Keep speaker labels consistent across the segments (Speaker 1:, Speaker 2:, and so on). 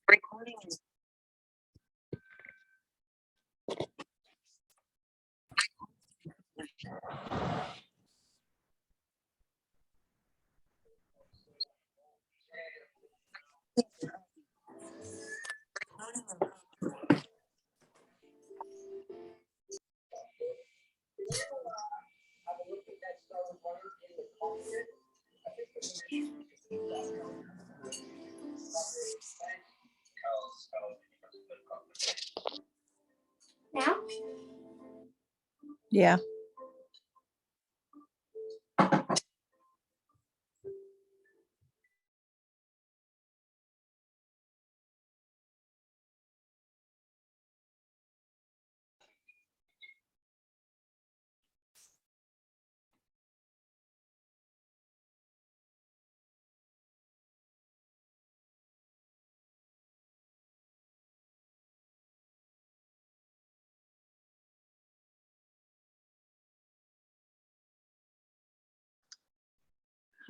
Speaker 1: Recording is now.
Speaker 2: Yeah.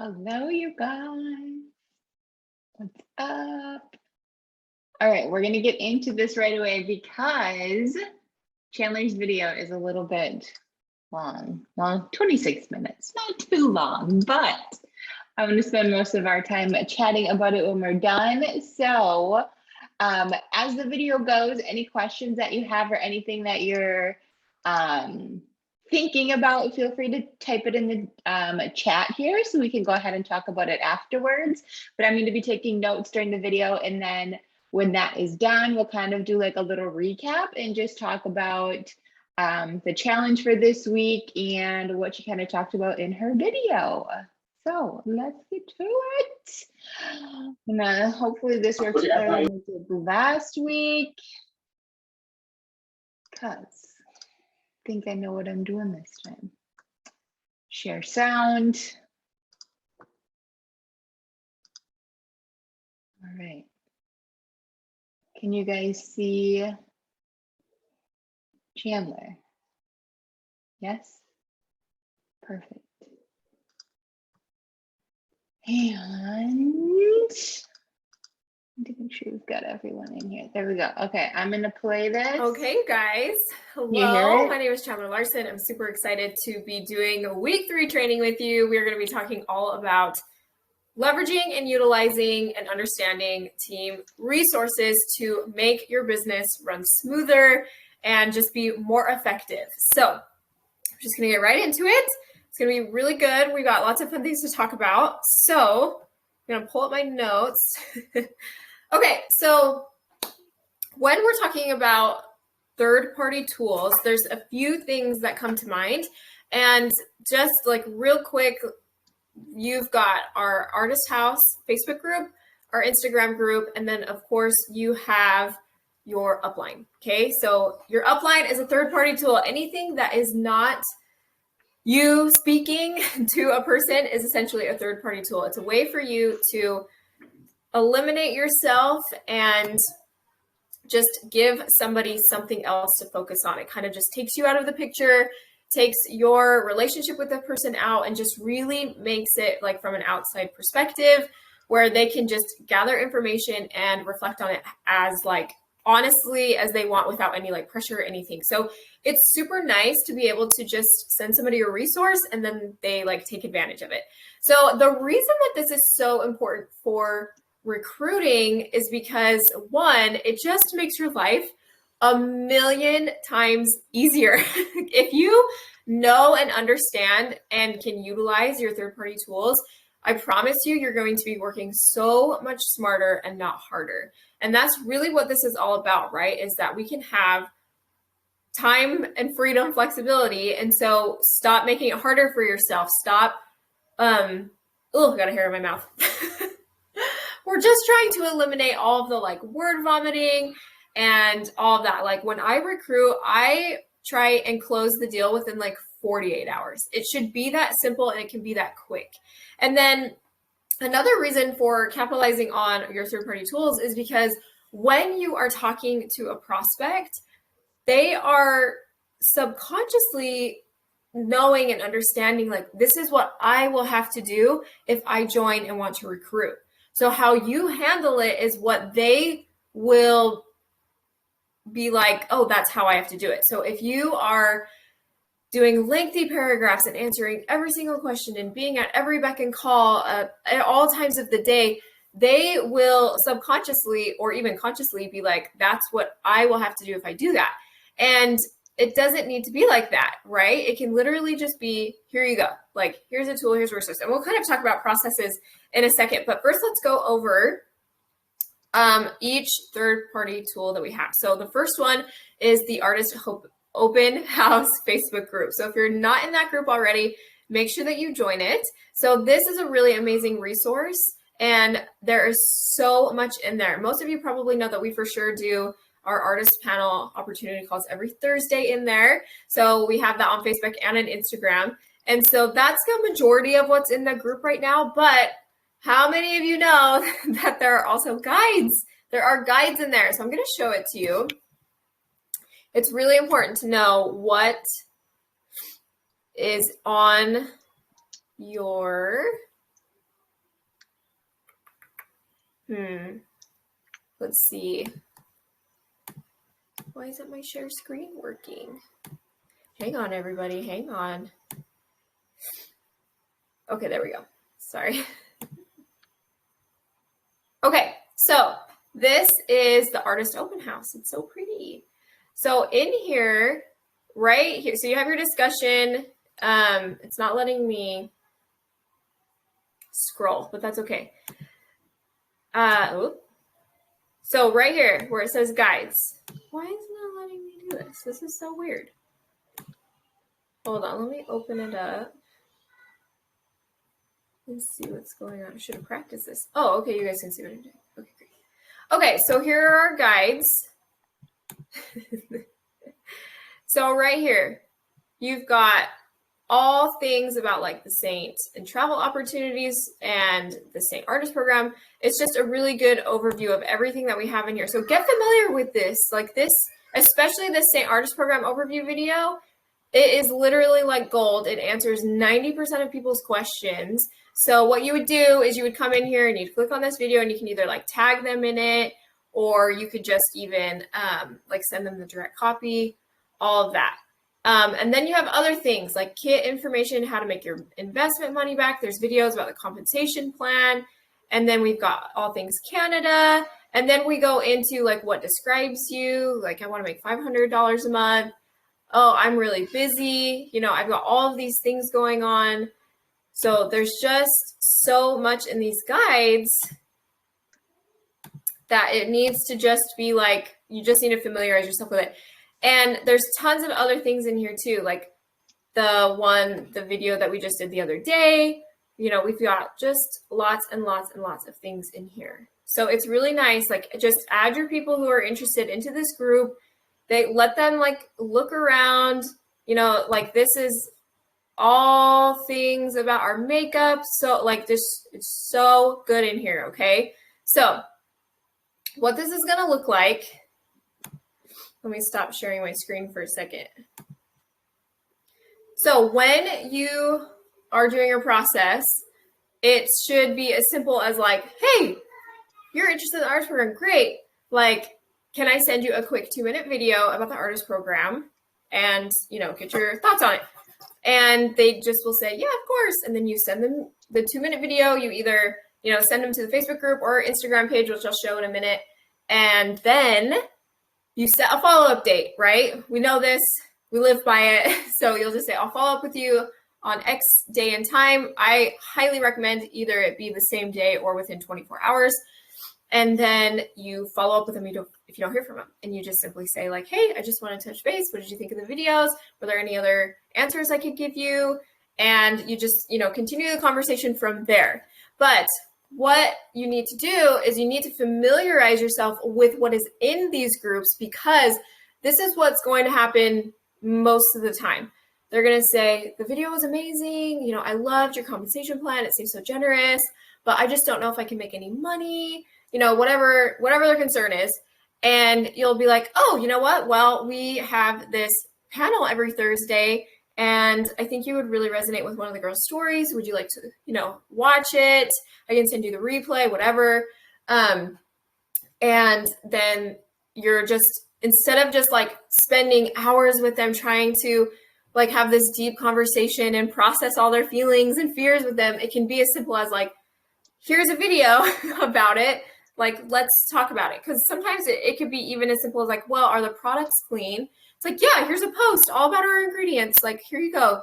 Speaker 3: Hello, you guys. What's up? All right, we're gonna get into this right away because Chandler's video is a little bit long. Well, 26 minutes, not too long, but I'm gonna spend most of our time chatting about it when we're done. So as the video goes, any questions that you have or anything that you're thinking about, feel free to type it in the chat here so we can go ahead and talk about it afterwards. But I'm going to be taking notes during the video, and then when that is done, we'll kind of do like a little recap and just talk about the challenge for this week and what she kind of talked about in her video. So let's get to it. And hopefully this works better than it did last week, because I think I know what I'm doing this time. Share sound. All right. Can you guys see Chandler? Yes? Perfect. And to make sure we've got everyone in here. There we go. Okay, I'm gonna play this.
Speaker 4: Okay, guys.
Speaker 3: You hear
Speaker 4: Hello,
Speaker 3: it?
Speaker 4: my name is Chandler Larson. I'm super excited to be doing week 3 training with you. We're going to be talking all about leveraging and utilizing and understanding team resources to make your business run smoother and just be more effective. So I'm just going to get right into it. It's going to be really good. We got lots of fun things to talk about. So I'm going to pull up my notes. Okay, so when we're talking about third-party tools, there's a few things that come to mind. And just like real quick, you've got our Artist House Facebook group, our Instagram group, and then of course you have your upline. Okay, so your upline is a third-party tool. Anything that is not You speaking to a person is essentially a third-party tool. It's a way for you to eliminate yourself and just give somebody something else to focus on. It kind of just takes you out of the picture, takes your relationship with the person out, and just really makes it like from an outside perspective where they can just gather information and reflect on it as like honestly as they want without any like pressure or anything. So it's super nice to be able to just send somebody a resource and then they like take advantage of it. So the reason that this is so important for recruiting is because one, it just makes your life a million times easier. If you know and understand and can utilize your third-party tools, I promise you, you're going to be working so much smarter and not harder. And that's really what this is all about, right? Is that we can have time and freedom, flexibility. And so stop making it harder for yourself. Stop, I got a hair in my mouth. We're just trying to eliminate all of the like word vomiting and all of that. Like when I recruit, I try and close the deal within like 48 hours. It should be that simple and it can be that quick. And then another reason for capitalizing on your third-party tools is because when you are talking to a prospect, they are subconsciously knowing and understanding like, this is what I will have to do if I join and want to recruit. So how you handle it is what they will be like, oh, that's how I have to do it. So if you are doing lengthy paragraphs and answering every single question and being at every beck and call at all times of the day, they will subconsciously or even consciously be like, that's what I will have to do if I do that. And it doesn't need to be like that, right? It can literally just be, here you go. Like, here's a tool, here's a resource. And we'll kind of talk about processes in a second. But first, let's go over each third-party tool that we have. So the first one is the Artist Open House Facebook group. So if you're not in that group already, make sure that you join it. So this is a really amazing resource and there is so much in there. Most of you probably know that we for sure do our artist panel opportunity calls every Thursday in there. So we have that on Facebook and on Instagram. And so that's the majority of what's in the group right now. But how many of you know that there are also guides? There are guides in there. So I'm going to show it to you. It's really important to know what is on your, let's see. Why isn't my share screen working? Hang on, everybody, hang on. Okay, there we go. Sorry. Okay, so this is the Artist Open House. It's so pretty. So in here, right here, so you have your discussion. It's not letting me scroll, but that's okay. So right here where it says guides, why is it not letting me do this? This is so weird. Hold on, let me open it up. Let's see what's going on. I should have practiced this. Oh, okay, you guys can see what I'm doing. Okay, great. Okay, so here are our guides. So right here, you've got all things about like the Saint and travel opportunities and the Saint Artist Program. It's just a really good overview of everything that we have in here. So get familiar with this, like this, especially the Saint Artist Program overview video. It is literally like gold. It answers 90% of people's questions. So what you would do is you would come in here and you'd click on this video and you can either like tag them in it, or you could just even like send them the direct copy, all of that. And then you have other things like kit information, how to make your investment money back. There's videos about the compensation plan. And then we've got all things Canada. And then we go into like what describes you. Like I want to make $500 a month. Oh, I'm really busy. You know, I've got all of these things going on. So there's just so much in these guides that it needs to just be like, you just need to familiarize yourself with it. And there's tons of other things in here too, like the video that we just did the other day. You know, we've got just lots and lots and lots of things in here. So it's really nice. Like just add your people who are interested into this group. They let them like look around, you know, like this is all things about our makeup. So like this, it's so good in here, okay? So what this is gonna look like, let me stop sharing my screen for a second. So when you are doing your process, it should be as simple as like, hey, you're interested in the artist program, great. Like, can I send you a quick 2-minute video about the artist program and, you know, get your thoughts on it? And they just will say, yeah, of course. And then you send them the 2-minute video. You either, you know, send them to the Facebook group or Instagram page, which I'll show in a minute. And then you set a follow-up date, right? We know this, we live by it. So you'll just say, I'll follow up with you on X day and time. I highly recommend either it be the same day or within 24 hours. And then you follow up with them if you don't hear from them. And you just simply say like, hey, I just want to touch base. What did you think of the videos? Were there any other answers I could give you? And you just, you know, continue the conversation from there. But what you need to do is you need to familiarize yourself with what is in these groups, because this is what's going to happen most of the time. They're going to say, the video was amazing. You know, I loved your compensation plan. It seems so generous, but I just don't know if I can make any money. You know, whatever their concern is. And you'll be like, oh, you know what? Well, we have this panel every Thursday, and I think you would really resonate with one of the girls' stories. Would you like to, you know, watch it? I can send you the replay, whatever. And then you're just, instead of just like spending hours with them trying to like have this deep conversation and process all their feelings and fears with them, it can be as simple as like, here's a video about it. Like, let's talk about it. Because sometimes it could be even as simple as like, well, are the products clean? It's like, yeah, here's a post all about our ingredients. Like, here you go.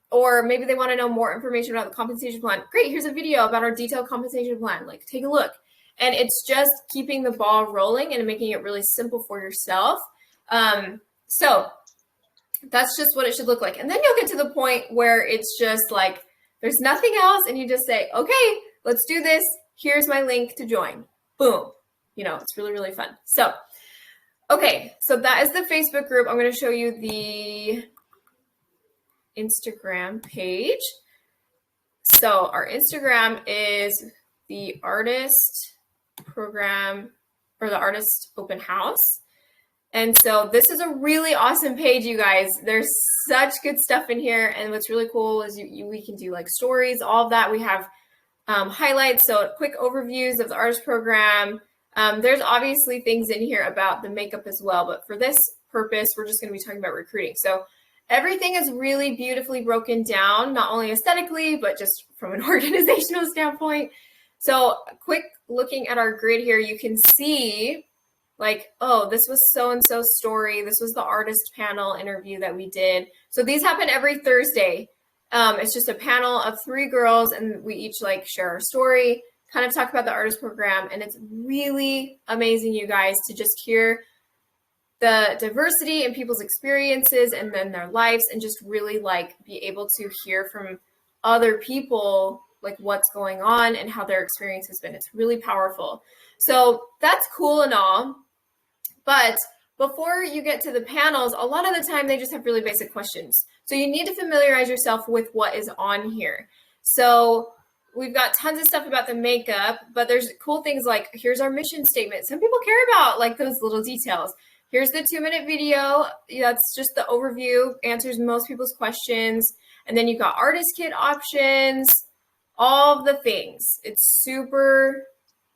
Speaker 4: Or maybe they want to know more information about the compensation plan. Great, here's a video about our detailed compensation plan. Like, take a look. And it's just keeping the ball rolling and making it really simple for yourself. So that's just what it should look like. And then you'll get to the point where it's just like, there's nothing else. And you just say, okay, let's do this. Here's my link to join. Boom. You know, it's really, really fun. So, okay. So that is the Facebook group. I'm going to show you the Instagram page. So our Instagram is the artist program, or the artist open house. And so this is a really awesome page, you guys. There's such good stuff in here. And what's really cool is we can do like stories, all of that. We have highlights, so quick overviews of the artist program. There's obviously things in here about the makeup as well, but for this purpose, we're just going to be talking about recruiting. So everything is really beautifully broken down, not only aesthetically, but just from an organizational standpoint. So quick looking at our grid here, you can see like, oh, this was so-and-so's story. This was the artist panel interview that we did. So these happen every Thursday. It's just a panel of 3 girls, and we each like share our story, kind of talk about the artist program. And it's really amazing, you guys, to just hear the diversity in people's experiences and then their lives, and just really like be able to hear from other people, like what's going on and how their experience has been. It's really powerful. So that's cool and all. But before you get to the panels, a lot of the time they just have really basic questions. So you need to familiarize yourself with what is on here. So we've got tons of stuff about the makeup, but there's cool things like, here's our mission statement. Some people care about like those little details. Here's the 2-minute video. That's just the overview, answers most people's questions. And then you've got artist kit options, all of the things. It's super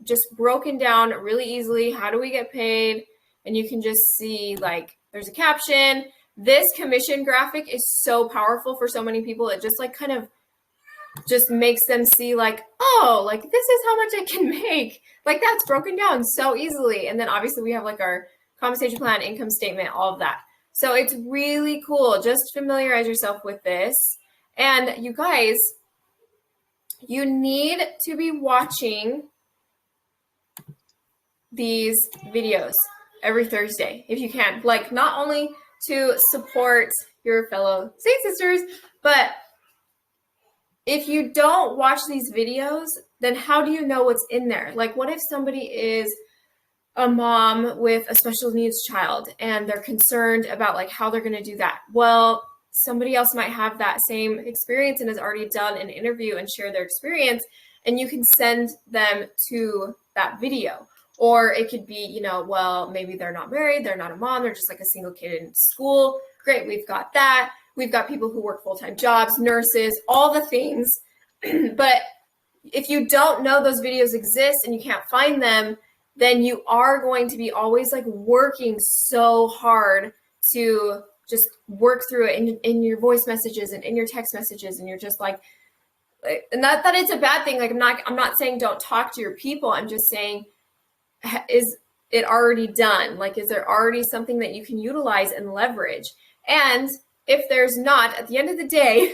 Speaker 4: just broken down really easily. How do we get paid? And you can just see like there's a caption. This commission graphic is so powerful for so many people. It just like kind of just makes them see like, oh, like this is how much I can make. Like that's broken down so easily. And then obviously we have like our compensation plan, income statement, all of that. So it's really cool. Just familiarize yourself with this. And you guys, you need to be watching these videos every Thursday, if you can. Like not only to support your fellow Saint Sisters, but if you don't watch these videos, then how do you know what's in there? Like what if somebody is a mom with a special needs child and they're concerned about like how they're going to do that? Well, somebody else might have that same experience and has already done an interview and share their experience, and you can send them to that video. Or it could be, you know, well, maybe they're not married, they're not a mom, they're just like a single kid in school. Great, we've got that. We've got people who work full-time jobs, nurses, all the things. But if you don't know those videos exist and you can't find them, then you are going to be always like working so hard to just work through it in your voice messages and in your text messages. And you're just like, not that it's a bad thing. Like, I'm not saying don't talk to your people. I'm just saying, is it already done? Like, is there already something that you can utilize and leverage? And if there's not, at the end of the day,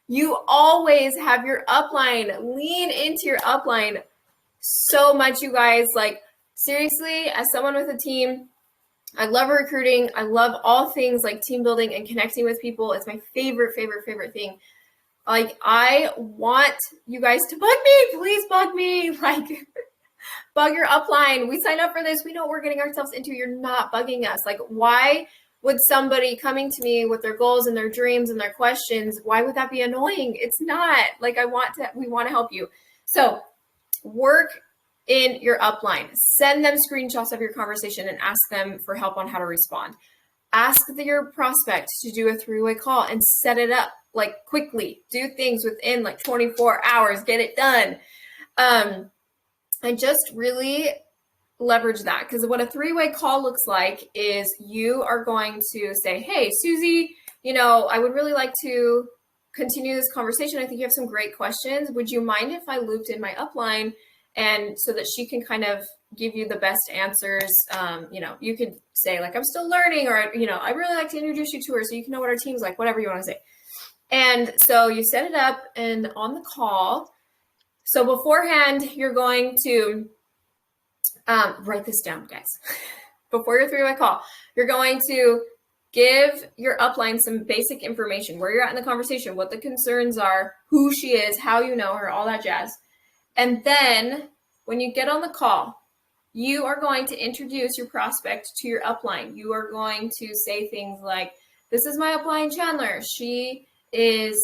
Speaker 4: you always have your upline. Lean into your upline so much, you guys. Like, seriously, as someone with a team, I love recruiting. I love all things like team building and connecting with people. It's my favorite thing. Like, I want you guys to bug me. Please bug me. Like, bug your upline. We signed up for this. We know what we're getting ourselves into. You're not bugging us. Like, why would somebody coming to me with their goals and their dreams and their questions, why would that be annoying? It's not. Like, we want to help you. So work in your upline. Send them screenshots of your conversation and ask them for help on how to respond. Ask your prospect to do a 3-way call and set it up like quickly. Do things within like 24 hours. Get it done. And just really leverage that, because what a 3-way call looks like is you are going to say, hey, Susie, you know, I would really like to continue this conversation. I think you have some great questions. Would you mind if I looped in my upline, and so that she can kind of give you the best answers? You know, you could say like, I'm still learning, or, you know, I'd really like to introduce you to her so you can know what our team's like, whatever you want to say. And so you set it up, and on the call, so beforehand, you're going to write this down, guys. Before your 3-way call, you're going to give your upline some basic information, where you're at in the conversation, what the concerns are, who she is, how you know her, all that jazz. And then when you get on the call, you are going to introduce your prospect to your upline. You are going to say things like, this is my upline, Chandler. She is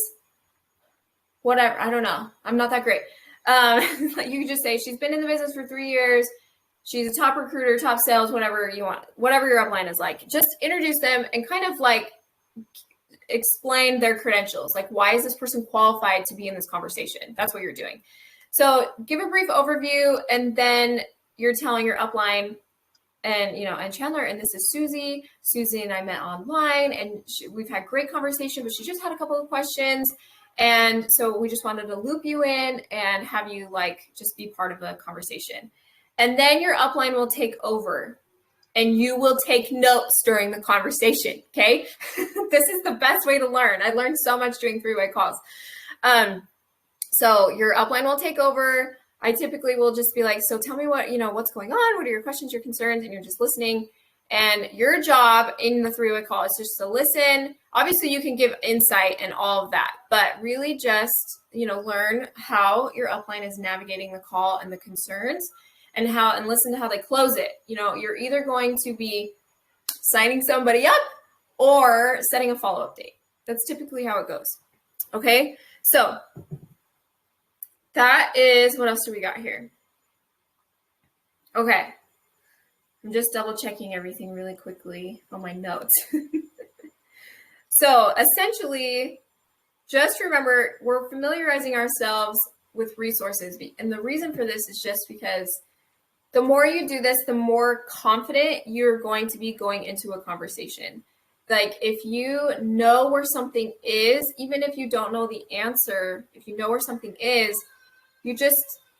Speaker 4: whatever. I don't know. I'm not that great. You can just say she's been in the business for 3 years. She's a top recruiter, top sales, whatever you want, whatever your upline is like. Just introduce them and kind of like explain their credentials. Like, why is this person qualified to be in this conversation? That's what you're doing. So give a brief overview, and then you're telling your upline, and, you know, and Chandler, and this is Susie. Susie and I met online, and we've had great conversation, but she just had a couple of questions. And so we just wanted to loop you in and have you like just be part of the conversation. And then your upline will take over, and you will take notes during the conversation. Okay. This is the best way to learn. I learned so much doing 3-way calls. So your upline will take over. I typically will just be like, so tell me what, you know, what's going on? What are your questions, your concerns? And you're just listening. And your job in the 3-way call is just to listen. Obviously, you can give insight and all of that, but really just, you know, learn how your upline is navigating the call and the concerns, and listen to how they close it. You know, you're either going to be signing somebody up or setting a follow-up date. That's typically how it goes. Okay, so that is, what else do we got here? Okay. I'm just double checking everything really quickly on my notes. So essentially, just remember, we're familiarizing ourselves with resources. And the reason for this is just because the more you do this, the more confident you're going to be going into a conversation. Like, if you know where something is, even if you don't know the answer, if you know where something is,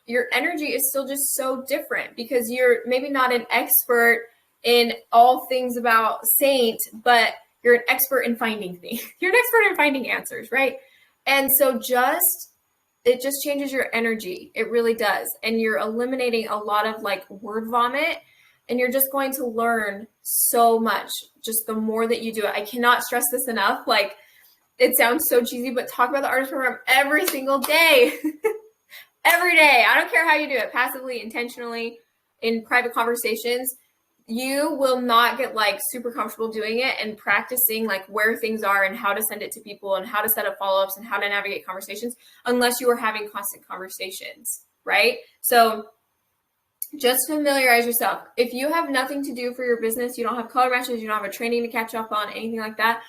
Speaker 4: your energy is still just so different, because you're maybe not an expert in all things about Saint, but you're an expert in finding things. You're an expert in finding answers, right? And so it just changes your energy. It really does. And you're eliminating a lot of like word vomit, and you're just going to learn so much just the more that you do it. I cannot stress this enough. Like, it sounds so cheesy, but talk about the artist program every single day. Every day. I don't care how you do it, passively, intentionally, in private conversations. you will not get like super comfortable doing it and practicing like where things are and how to send it to people and how to set up follow-ups and how to navigate conversations unless you are having constant conversations, right? So just familiarize yourself. If you have nothing to do for your business, you don't have color matches, you don't have a training to catch up on, anything like that,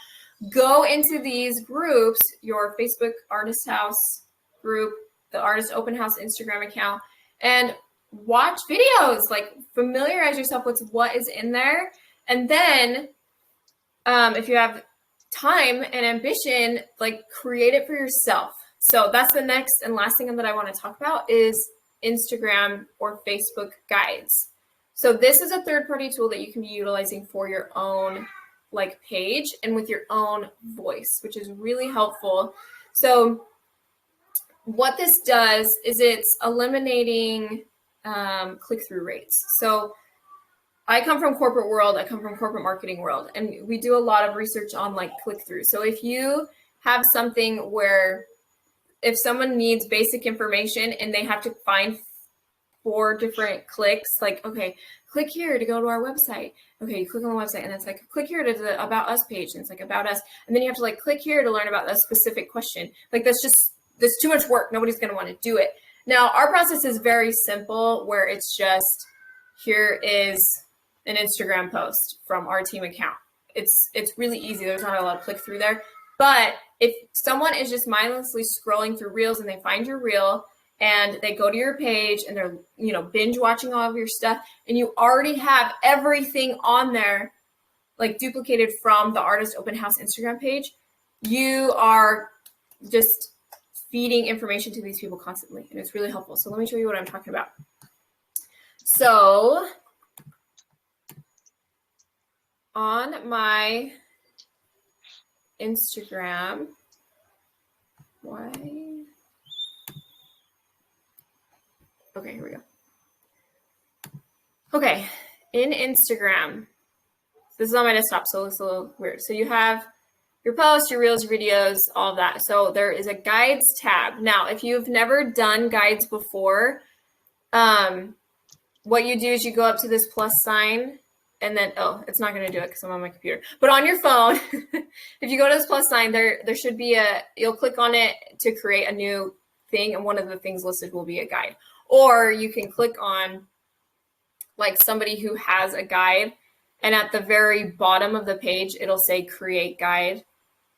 Speaker 4: go into these groups, your Facebook Artist House group, the Artist Open House Instagram account, and watch videos, like familiarize yourself with what is in there. And then if you have time and ambition, like create it for yourself. So that's the next and last thing that I want to talk about is Instagram or Facebook guides. So this is a third-party tool that you can be utilizing for your own like page and with your own voice, which is really helpful. So what this does is it's eliminating click-through rates. So I come from corporate world, I come from corporate marketing world, and we do a lot of research on like click-through. So if you have something where if someone needs basic information and they have to find 4 different clicks, like, okay, click here to go to our website. Okay, you click on the website and it's like, click here to the About Us page. And it's like, About Us. And then you have to like, click here to learn about a specific question. Like that's too much work. Nobody's going to want to do it. Now, our process is very simple where it's just, here is an Instagram post from our team account. It's really easy. There's not a lot of click through there. But if someone is just mindlessly scrolling through reels and they find your reel and they go to your page and they're, binge watching all of your stuff and you already have everything on there, like duplicated from the Artist Open House Instagram page, you are just feeding information to these people constantly. And it's really helpful. So let me show you what I'm talking about. So on my Instagram, okay, here we go. Okay, in Instagram, this is on my desktop, so it's a little weird. So you have your posts, your reels, your videos, all of that. So there is a guides tab. Now, if you've never done guides before, what you do is you go up to this plus sign and then, it's not going to do it because I'm on my computer. But on your phone, if you go to this plus sign, there should be you'll click on it to create a new thing. And one of the things listed will be a guide. Or you can click on like somebody who has a guide. And at the very bottom of the page, it'll say create guide.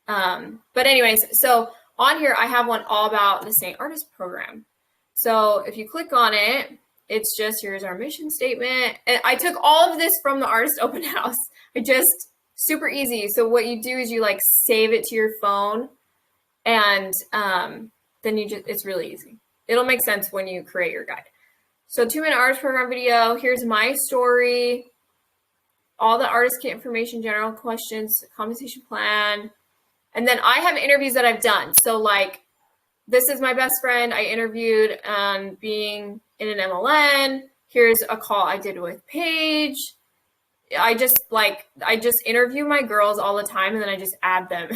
Speaker 4: But anyways, so on here, I have one all about the St. Artist program. So if you click on it, it's just, here's our mission statement. And I took all of this from the Artist Open House. Super easy. So what you do is you like save it to your phone and then it's really easy. It'll make sense when you create your guide. So 2-minute artist program video. Here's my story, all the artist kit information, general questions, compensation plan. And then I have interviews that I've done. So like, this is my best friend I interviewed being in an MLN. Here's a call I did with Paige. I just interview my girls all the time and then I just add them.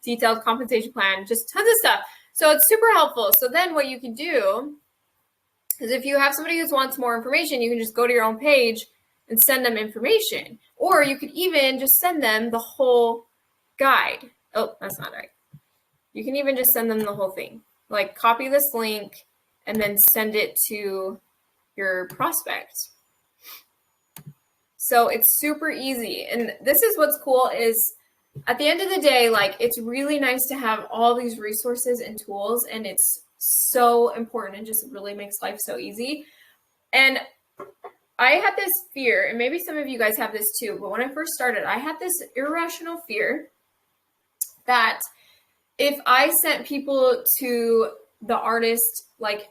Speaker 4: Detailed compensation plan, just tons of stuff. So it's super helpful. So then what you can do is if you have somebody who wants more information, you can just go to your own page and send them information. Or you could even just send them the whole guide. Oh, that's not right. You can even just send them the whole thing. Like copy this link and then send it to your prospect. So it's super easy. And this is what's cool is at the end of the day, like it's really nice to have all these resources and tools, and it's so important and just really makes life so easy. And I had this fear, and maybe some of you guys have this too, but when I first started, I had this irrational fear that if I sent people to the artist like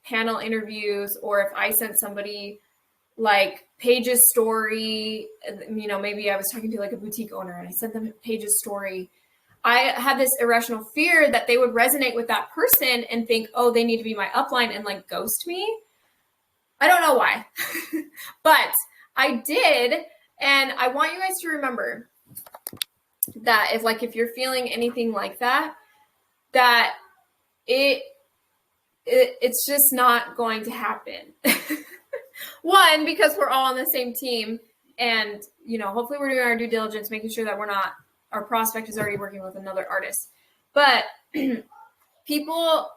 Speaker 4: panel interviews, or if I sent somebody like Paige's story, maybe I was talking to like a boutique owner and I sent them Paige's story, I had this irrational fear that they would resonate with that person and think, oh, they need to be my upline and like ghost me. I don't know why, but I did. And I want you guys to remember that if you're feeling anything like that, that it's just not going to happen. One, because we're all on the same team, and hopefully we're doing our due diligence, making sure that our prospect is already working with another artist. But people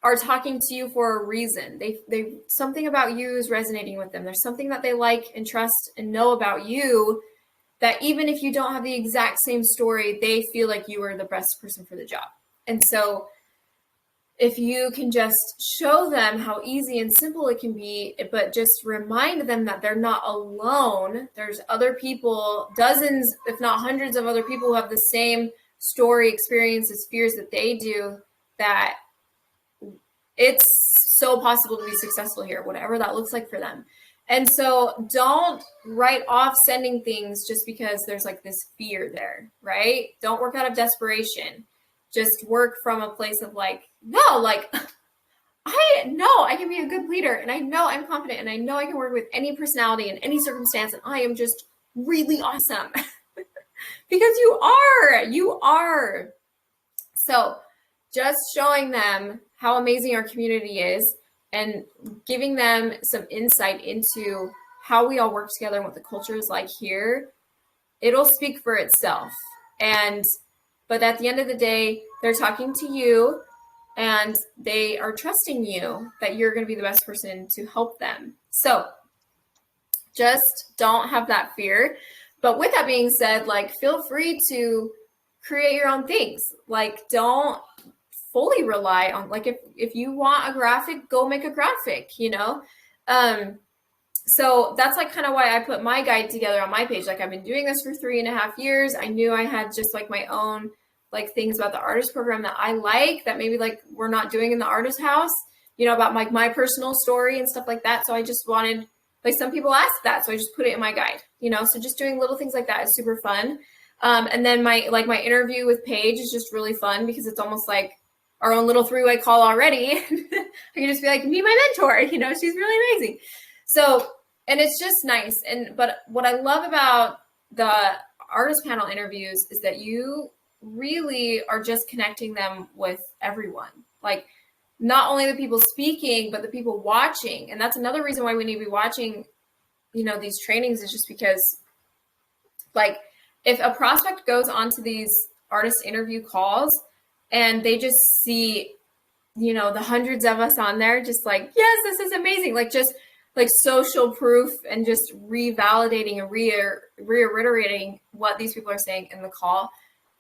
Speaker 4: are talking to you for a reason. They something about you is resonating with them. There's something that they like and trust and know about you, that even if you don't have the exact same story, they feel like you are the best person for the job. And so if you can just show them how easy and simple it can be, but just remind them that they're not alone. There's other people, dozens, if not hundreds of other people who have the same story, experiences, fears that they do, that it's so possible to be successful here, whatever that looks like for them. And so don't write off sending things just because there's like this fear there, right? Don't work out of desperation. Just work from a place of like, no, like I know I can be a good leader, and I know I'm confident, and I know I can work with any personality in any circumstance, and I am just really awesome. Because you are. So just showing them how amazing our community is and giving them some insight into how we all work together and what the culture is like here, it'll speak for itself. But at the end of the day, they're talking to you and they are trusting you that you're going to be the best person to help them. So just don't have that fear. But with that being said, like, feel free to create your own things. Like, don't fully rely on, like, if you want a graphic, go make a graphic, So that's like kind of why I put my guide together on my page. Like, I've been doing this for 3.5 years. I knew I had just like my own like things about the artist program that I like that maybe like we're not doing in the artist house, about like my personal story and stuff like that. So I just wanted, like, some people asked that, so I just put it in my guide, so just doing little things like that is super fun. And then my interview with Paige is just really fun because it's almost like our own little 3-way call already. I can just be like, meet my mentor, she's really amazing. So, and it's just nice. But what I love about the artist panel interviews is that you really are just connecting them with everyone. Like, not only the people speaking, but the people watching. And that's another reason why we need to be watching, these trainings, is just because, like, if a prospect goes onto these artist interview calls and they just see, the hundreds of us on there, just like, yes, this is amazing. Like, just like social proof and just revalidating and reiterating what these people are saying in the call.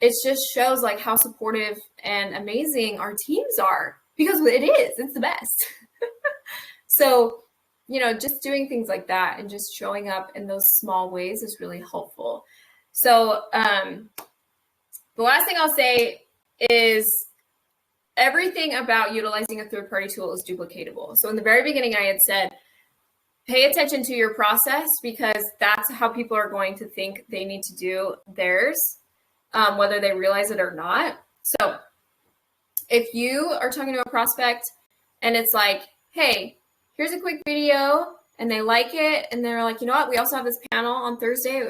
Speaker 4: It just shows like how supportive and amazing our teams are, because it's the best. So, just doing things like that and just showing up in those small ways is really helpful. So the last thing I'll say is everything about utilizing a third-party tool is duplicatable. So in the very beginning, I had said, pay attention to your process, because that's how people are going to think they need to do theirs, whether they realize it or not. So if you are talking to a prospect and it's like, hey, here's a quick video, and they like it, and they're like, you know what, we also have this panel on Thursday,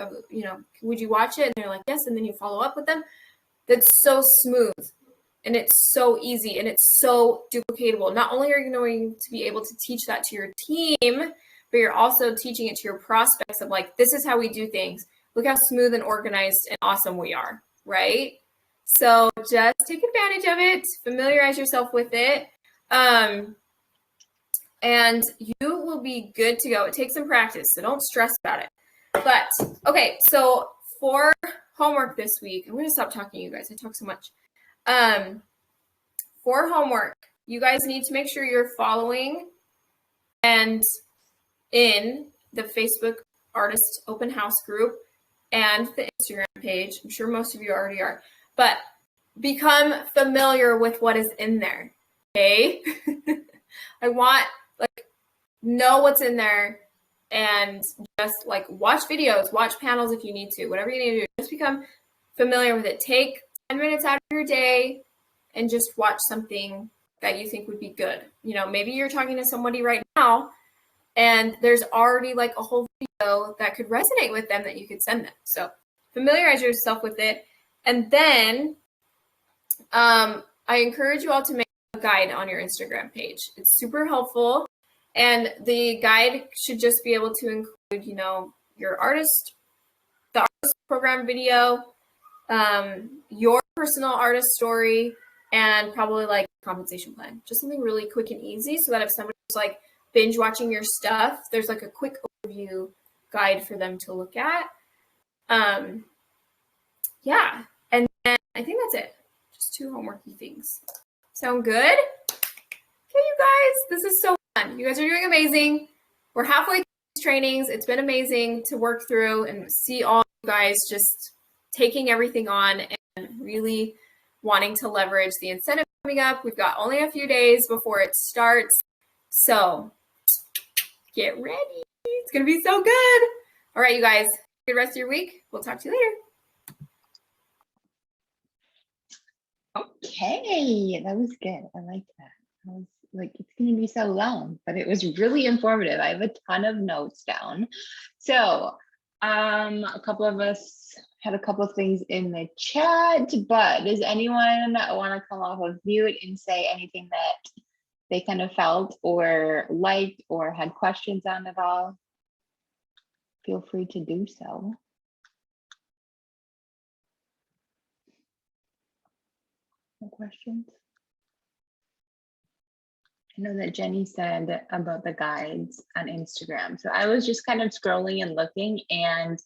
Speaker 4: would you watch it? And they're like, yes, and then you follow up with them. That's so smooth, and it's so easy, and it's so duplicatable. Not only are you going to be able to teach that to your team, but you're also teaching it to your prospects of like, this is how we do things. Look how smooth and organized and awesome we are, right? So just take advantage of it, familiarize yourself with it, and you will be good to go. It takes some practice, so don't stress about it. But okay, so for homework this week, I'm going to stop talking, you guys. I talk so much. For homework, you guys need to make sure you're following and in the Facebook Artist Open House group and the Instagram page. I'm sure most of you already are, but become familiar with what is in there, okay? I want, like, know what's in there, and just like watch videos, watch panels if you need to, whatever you need to do, just become familiar with it. Take 10 minutes out of your day and just watch something that you think would be good. Maybe you're talking to somebody right now and there's already like a whole video that could resonate with them that you could send them. So familiarize yourself with it. And then I encourage you all to make a guide on your Instagram page. It's super helpful. And the guide should just be able to include, you know, your artist, the artist program video, your personal artist story, and probably like compensation plan. Just something really quick and easy so that if somebody's like binge watching your stuff, there's like a quick overview guide for them to look at. Yeah. And then I think that's it. Just 2 homeworky things. Sound good? Okay, you guys, this is so fun. You guys are doing amazing. We're halfway through these trainings. It's been amazing to work through and see all you guys just taking everything on and really wanting to leverage the incentive coming up. We've got only a few days before it starts. So get ready. It's going to be so good. All right, you guys, good rest of your week. We'll talk to you later.
Speaker 3: Okay, that was good. I like that. I was like, it's going to be so long, but it was really informative. I have a ton of notes down. So a couple of us had a couple of things in the chat, but does anyone want to come off of mute and say anything that they kind of felt or liked or had questions on at all? Feel free to do so. No questions? I know that Jenny said about the guides on Instagram. So I was just kind of scrolling and looking, and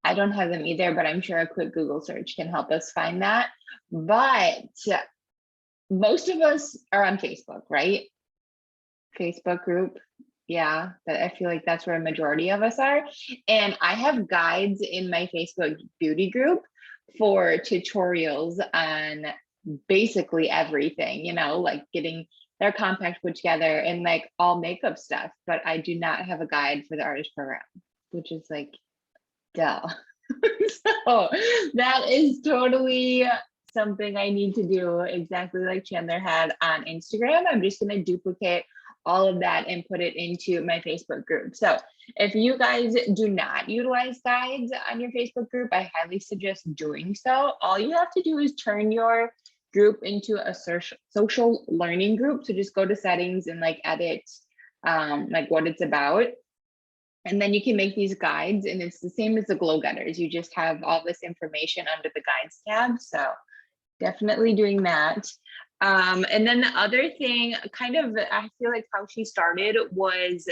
Speaker 3: I don't have them either, but I'm sure a quick Google search can help us find that. But most of us are on Facebook, right? Facebook group. Yeah, I feel like that's where a majority of us are. And I have guides in my Facebook beauty group for tutorials on basically everything, you know, like getting their compact put together and like all makeup stuff. But I do not have a guide for the artist program, which is like, duh. So that is totally something I need to do, exactly like Chandler had on Instagram. I'm just going to duplicate all of that and put it into my Facebook group. So if you guys do not utilize guides on your Facebook group, I highly suggest doing so. All you have to do is turn your group into a social learning group. So just go to settings and like edit like what it's about. And then you can make these guides, and it's the same as the Glow Getters. You just have all this information under the guides tab. So definitely doing that. And then the other thing, kind of, I feel like how she started was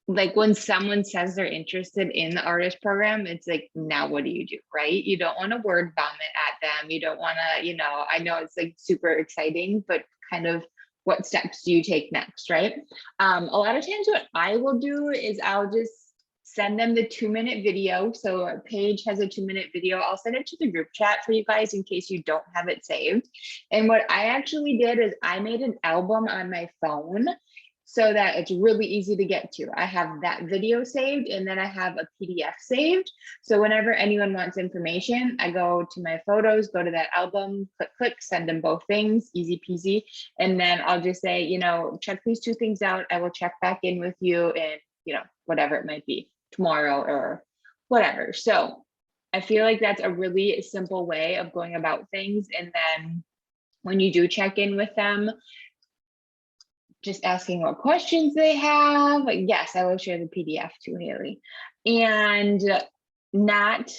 Speaker 3: like when someone says they're interested in the artist program, it's like, now what do you do, right? You don't want to word vomit at them. You don't want to, you know, I know it's like super exciting, but kind of what steps do you take next, right? A lot of times what I will do is I'll just send them the 2-minute video. So Paige has a 2-minute video. I'll send it to the group chat for you guys in case you don't have it saved. And what I actually did is I made an album on my phone so that it's really easy to get to. I have that video saved, and then I have a PDF saved. So whenever anyone wants information, I go to my photos, go to that album, click, send them both things, easy peasy. And then I'll just say, you know, check these 2 things out. I will check back in with you and, you know, whatever it might be, tomorrow or whatever. So I feel like that's a really simple way of going about things. And then when you do check in with them, just asking what questions they have. Yes, I will share the PDF too, Haley. And not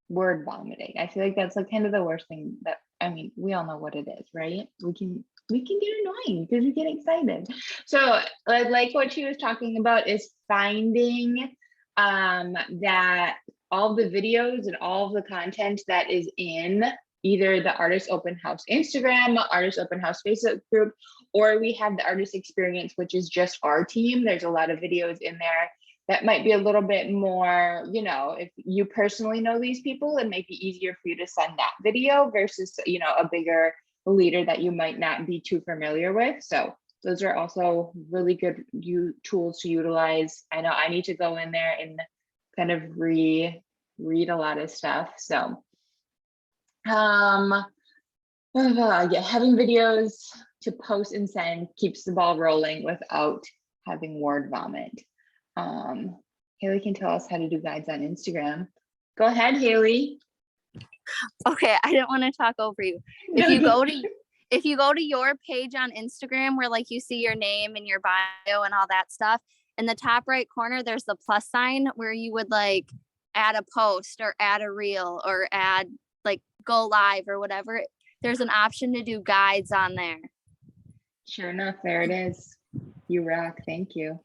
Speaker 3: word vomiting. I feel like that's like kind of the worst thing that, I mean, we all know what it is, right? We can get annoying because we get excited. So like what she was talking about is finding that all the videos and all of the content that is in either the Artist Open House Instagram, Artist Open House Facebook group, or we have the Artist Experience, which is just our team. There's a lot of videos in there that might be a little bit more, you know, if you personally know these people, it might be easier for you to send that video versus, you know, a bigger leader that you might not be too familiar with. So those are also really good tools to utilize. I know I need to go in there and kind of read a lot of stuff. So yeah, having videos to post and send keeps the ball rolling without having word vomit. Haley can tell us how to do guides on Instagram. Go ahead, Haley.
Speaker 1: Okay, I don't want to talk over you. If if you go to your page on Instagram where like you see your name and your bio and all that stuff, in the top right corner, there's the plus sign where you would like add a post or add a reel or add like go live or whatever. There's an option to do guides on there.
Speaker 3: Sure enough, there it is. You rock. Thank you.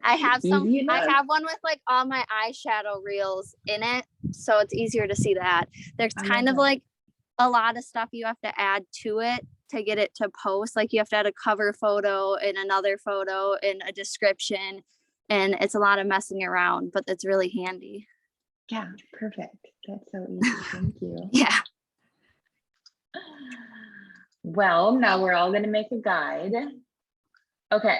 Speaker 1: I have some,
Speaker 3: Easy
Speaker 1: I
Speaker 3: enough.
Speaker 1: have one with like all my eyeshadow reels in it. So it's easier to see that. There's
Speaker 3: I
Speaker 1: kind
Speaker 3: love
Speaker 1: of
Speaker 3: that.
Speaker 1: like a lot of stuff you have to add to it to get it to post. Like you have to add a cover photo and another photo and a description. And it's a lot of messing around, but it's really handy.
Speaker 3: Yeah, perfect. That's so easy. Thank you.
Speaker 1: Yeah.
Speaker 3: Well, now we're all going to make a guide. Okay.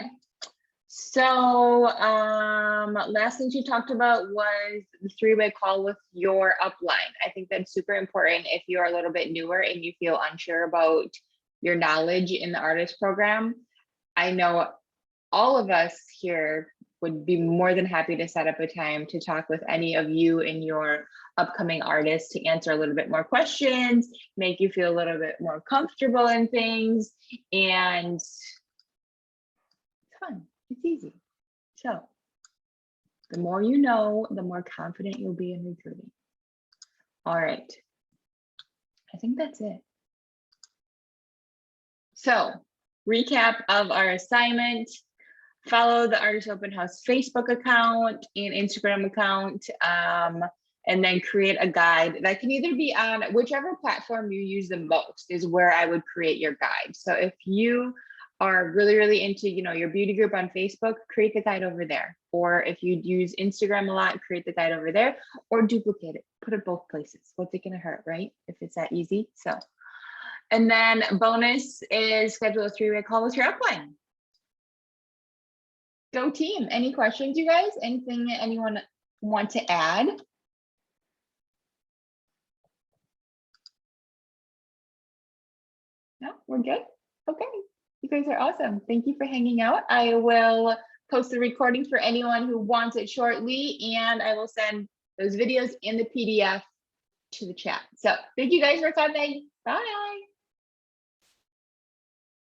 Speaker 3: So last thing you talked about was the three-way call with your upline. I think that's super important if you're a little bit newer and you feel unsure about your knowledge in the artist program. I know all of us here would be more than happy to set up a time to talk with any of you and your upcoming artists to answer a little bit more questions, make you feel a little bit more comfortable in things, and it's fun. It's easy. So the more you know, the more confident you'll be in recruiting. All right. I think that's it. So recap of our assignment. Follow the Artist Open House Facebook account and Instagram account, and then create a guide that can either be on whichever platform you use the most is where I would create your guide. So if you are really, really into, your beauty group on Facebook, create the guide over there. Or if you use Instagram a lot, create the guide over there, or duplicate it, put it both places. What's it gonna hurt, right? If it's that easy. So, and then bonus is schedule a three-way call with your upline. Go team. Any questions, you guys? Anything anyone want to add? No, we're good. Okay. You guys are awesome. Thank you for hanging out. I will post the recording for anyone who wants it shortly, and I will send those videos in the PDF to the chat. So thank you guys for coming. Bye.